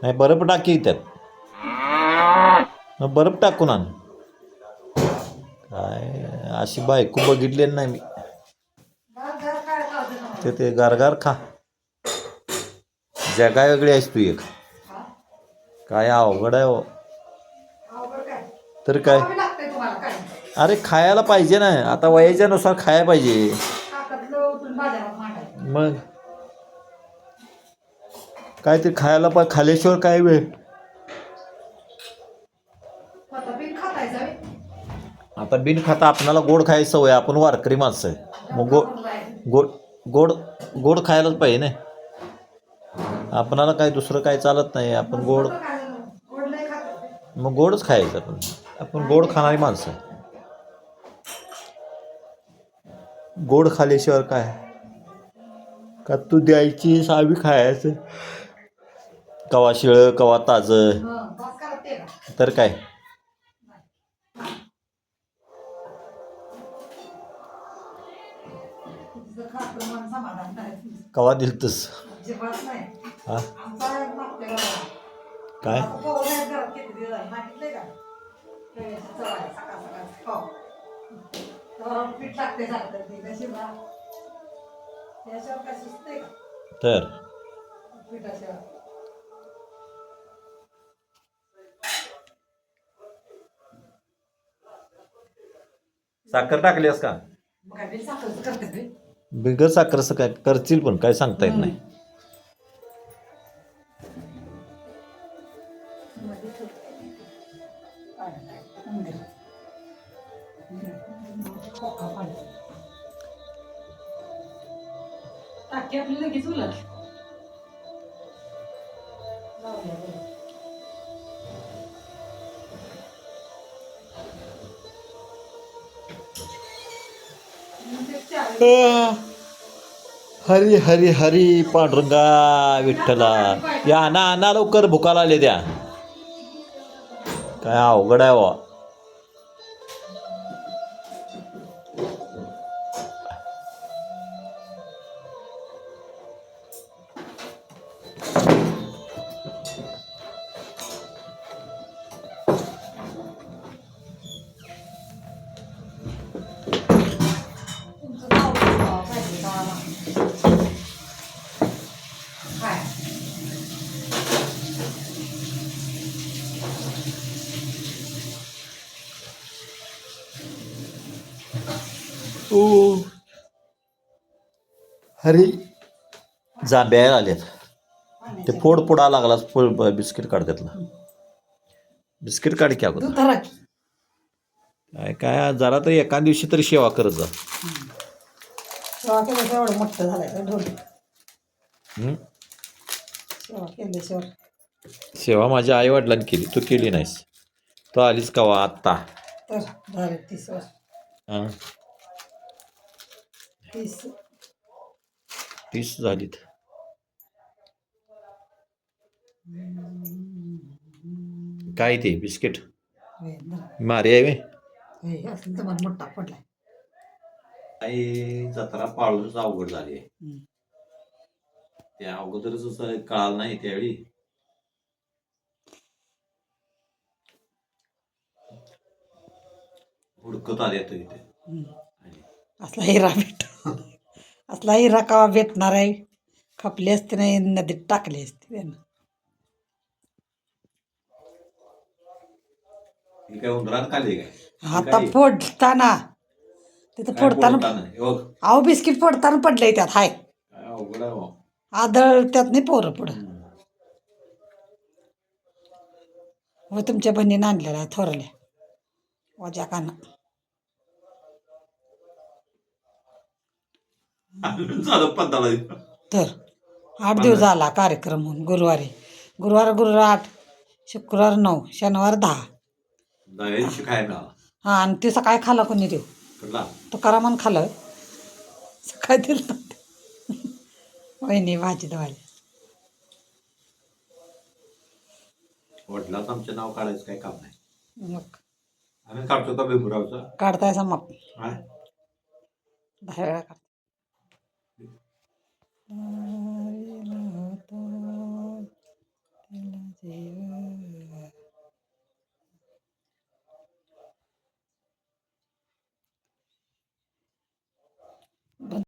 नाही बर्फ टाकी त्यात मग बर्फ टाकून आण. काय अशी बायको बघितली नाही मी. ते गारगार खा. जगा वेगळी आहेस तू एक. काय अवघड आहे हो. तर काय अरे खायला पाहिजे ना आता वयाच्यानुसार खायला पाहिजे. मग काय ते खायला खाल्ल्याशिवाय काय वेळ. आता बिन खाता आपणाला गोड खायची सवय. आपण वारकरी माणसं आहे मग गोड गोड गोड खायलाच पाहिजे ना. आपणाला काय दुसरं काय चालत नाही. आपण गोड मग गोडच खायचं. आपण गोड खाणारी माणसं. गोड खाल्ल्याशिवाय काय का तू द्यायची सावी खायचं. कवा शिळं कवा ताजं. तर काय कवा दिलतस हा काय तर साखर टाकलीस का. बिगर साखर काय करतील पण काय सांगता येत नाही. हरी हरी हरी पांडुरंगा विठ्ठला. या आणा लवकर भुकाला आले द्या. काय अवघड आहे वा. हरी जांभ्या आल्यात. ते फोड पुडा लागला. बिस्किट काढ त्यातलं. बिस्किट काढ की अगोदर. काय काय जरा तरी एका दिवशी तरी सेवा करत जा. सेवा केल्याशिवाय एवढं मोठं झालंय ढोल. सेवा केल्याशिवाय. सेवा माझ्या आई वडिलांनी केली. तू केली नाहीस. तू आलीस कवा आत्ता. तर झाले 30 वर्ष. हां 30 झालीत. काय ते बिस्किट मारे आहे असं तर मला मोठा पडलाय. आई जत्रा पाळूनच अवघड झाली आहे. त्या अगोदरच कळालं नाही त्यावेळी. हुडकत आले तो इथे. असला हिरा असला हिरा कवा भेटणार आहे. खपली असते नाही नदीत टाकली असते त्यानं. काय उंदरात खाली काय आता फोडताना तिथं फोडताना अहो बिस्किट फोडताना पडलंय त्यात. हाय आदळ त्यात नाही पोरं पुढं. हो तुमच्या बहिणीनं आणलेला आहे थोरल्या वजा काना. तर 8 दिवस झाला कार्यक्रम होऊन. गुरुवार 8, शुक्रवार 9, शनिवार 10. हा आणि ते सकाळी खाला कोणी देऊ तुकारामान खालं सकाळी दिलं. वहिनी भाजी धुवायला. वडिलाच आमचं नाव काढायचं काही काम नाही. मग आम्ही काढतो का बेंबुरावचं. काढतायचा मग 10 वेळा काढता.